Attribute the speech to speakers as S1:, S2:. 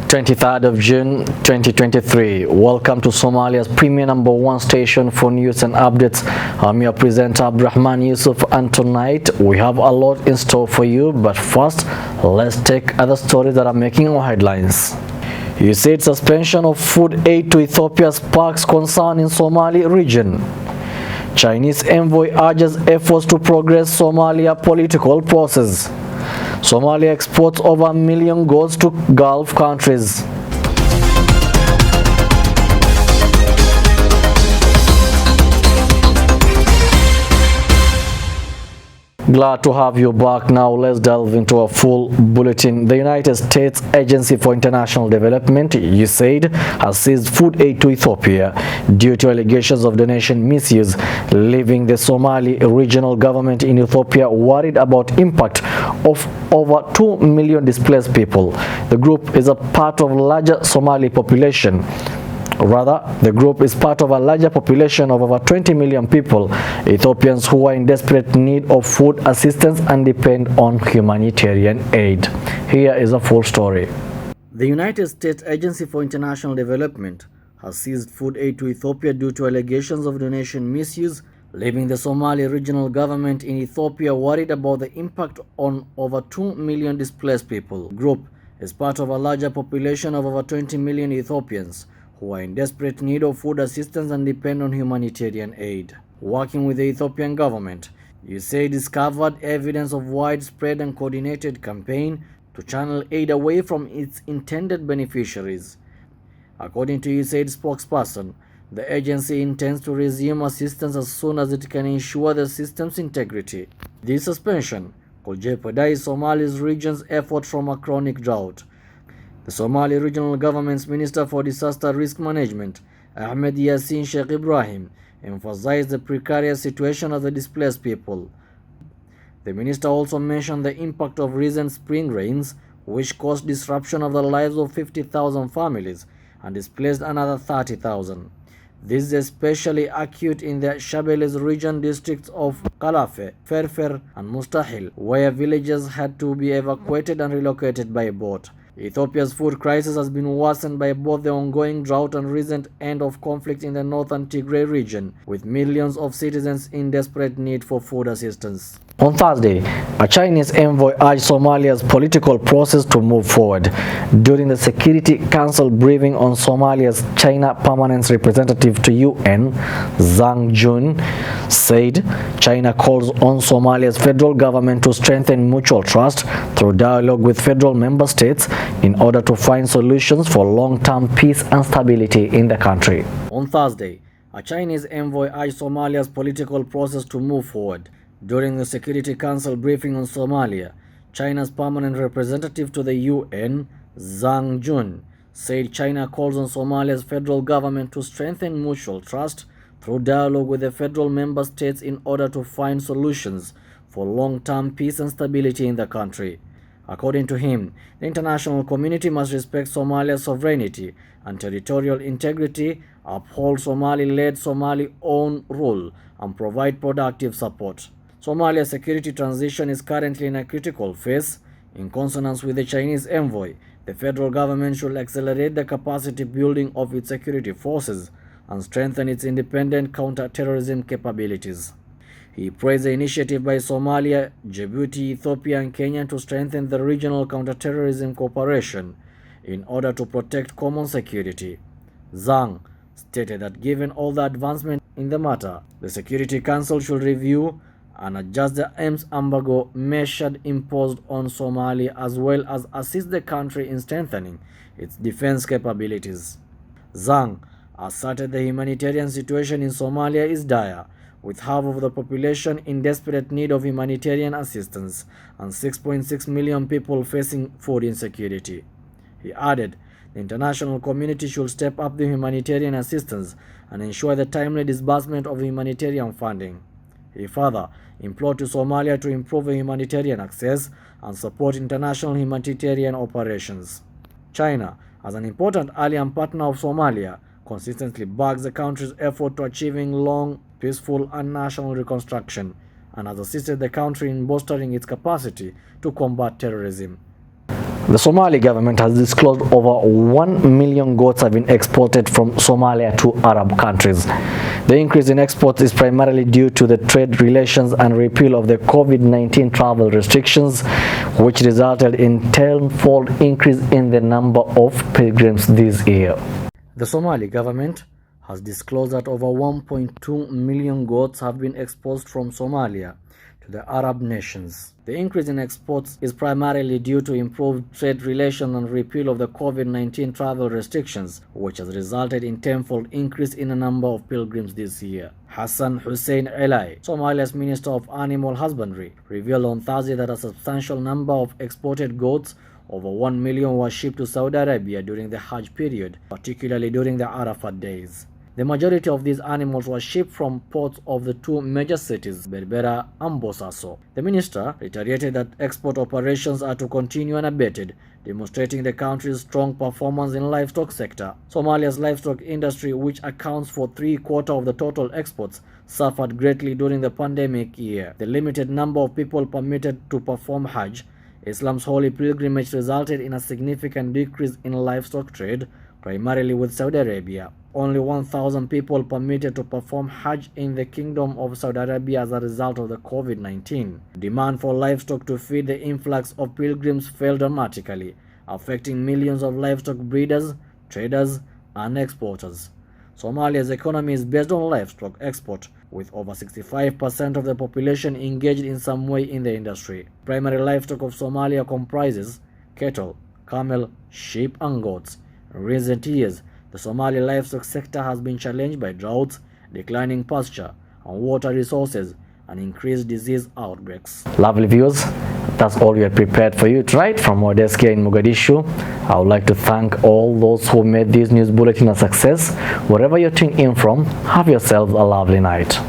S1: 23rd of June 2023. Welcome to Somalia's premier #1 station for news and updates. I'm your presenter Abdurrahman Yusuf, and tonight we have a lot in store for you, but first let's take other stories that are making our headlines. USAID suspension of food aid to Ethiopia sparks concern in Somali region. Chinese envoy urges efforts to progress Somalia political process. Somalia exports over 1 million goods to Gulf countries. Glad to have you back. Now let's delve into a full bulletin. The United States Agency for International Development, USAID, has seized food aid to Ethiopia due to allegations of donation misuse, leaving the Somali regional government in Ethiopia worried about impact of over 2 million displaced people. The group is a part of larger Somali population. The group is part of a larger population of over 20 million people, Ethiopians who are in desperate need of food assistance and depend on humanitarian aid. Here is a full story. The United States Agency for International Development has seized food aid to Ethiopia due to allegations of donation misuse, leaving the Somali regional government in Ethiopia worried about the impact on over 2 million displaced people. The group is part of a larger population of over 20 million Ethiopians who are in desperate need of food assistance and depend on humanitarian aid. Working with the Ethiopian government, USAID discovered evidence of widespread and coordinated campaign to channel aid away from its intended beneficiaries. According to USAID spokesperson, the agency intends to resume assistance as soon as it can ensure the system's integrity. This suspension could jeopardize Somali's region's effort from a chronic drought. The Somali Regional Government's Minister for Disaster Risk Management, Ahmed Yassin Sheikh Ibrahim, emphasized the precarious situation of the displaced people. The minister also mentioned the impact of recent spring rains, which caused disruption of the lives of 50,000 families and displaced another 30,000. This is especially acute in the Shabeles region districts of Kalafe, Ferfer, and Mustahil, where villages had to be evacuated and relocated by boat. Ethiopia's food crisis has been worsened by both the ongoing drought and recent end of conflict in the northern Tigray region, with millions of citizens in desperate need for food assistance. On Thursday, a Chinese envoy urged Somalia's political process to move forward. During the Security Council briefing on Somalia's China permanent representative to UN, Zhang Jun, said China calls on Somalia's federal government to strengthen mutual trust through dialogue with federal member states in order to find solutions for long-term peace and stability in the country. On Thursday, a Chinese envoy urged Somalia's political process to move forward. During the Security Council briefing on Somalia, China's permanent representative to the UN, Zhang Jun, said China calls on Somalia's federal government to strengthen mutual trust through dialogue with the federal member states in order to find solutions for long-term peace and stability in the country. According to him, the international community must respect Somalia's sovereignty and territorial integrity, uphold Somali-led Somali-owned rule, and provide productive support. Somalia's security transition is currently in a critical phase. In consonance with the Chinese envoy, the federal government should accelerate the capacity building of its security forces and strengthen its independent counter-terrorism capabilities. He praised the initiative by Somalia, Djibouti, Ethiopia, and Kenya to strengthen the regional counter-terrorism cooperation in order to protect common security. Zhang stated that given all the advancement in the matter, the Security Council should review and adjust the arms embargo measure imposed on Somalia, as well as assist the country in strengthening its defense capabilities. Zhang asserted the humanitarian situation in Somalia is dire, with half of the population in desperate need of humanitarian assistance and 6.6 million people facing food insecurity. He added, the international community should step up the humanitarian assistance and ensure the timely disbursement of humanitarian funding. He further implored to Somalia to improve humanitarian access and support international humanitarian operations. China, as an important ally and partner of Somalia, consistently backs the country's effort to achieving long, peaceful, and national reconstruction, and has assisted the country in bolstering its capacity to combat terrorism. The Somali government has disclosed over 1 million goats have been exported from Somalia to Arab countries. The increase in exports is primarily due to the trade relations and repeal of the COVID-19 travel restrictions, which resulted in tenfold increase in the number of pilgrims this year. The Somali government has disclosed that over 1.2 million goats have been exported from Somalia to the Arab nations. The increase in exports is primarily due to improved trade relations and repeal of the COVID-19 travel restrictions, which has resulted in tenfold increase in the number of pilgrims this year. Hassan Hussein Elai, Somalia's Minister of Animal Husbandry, revealed on Thursday that a substantial number of exported goats, over 1 million, were shipped to Saudi Arabia during the Hajj period, particularly during the Arafat days. The majority of these animals were shipped from ports of the two major cities, Berbera and Bosaso. The minister reiterated that export operations are to continue unabated, demonstrating the country's strong performance in the livestock sector. Somalia's livestock industry, which accounts for 3/4 of the total exports, suffered greatly during the pandemic year. The limited number of people permitted to perform Hajj, Islam's holy pilgrimage, resulted in a significant decrease in livestock trade, primarily with Saudi Arabia. Only 1,000 people permitted to perform Hajj in the Kingdom of Saudi Arabia as a result of the COVID-19. Demand for livestock to feed the influx of pilgrims fell dramatically, affecting millions of livestock breeders, traders, and exporters. Somalia's economy is based on livestock export, with over 65% of the population engaged in some way in the industry. Primary livestock of Somalia comprises cattle, camel, sheep, and goats. In recent years, the Somali livestock sector has been challenged by droughts, declining pasture and water resources, and increased disease outbreaks. Lovely viewers, that's all we have prepared for you tonight from our desk here in Mogadishu. I would like to thank all those who made this news bulletin a success. Wherever you're tuning in from, have yourselves a lovely night.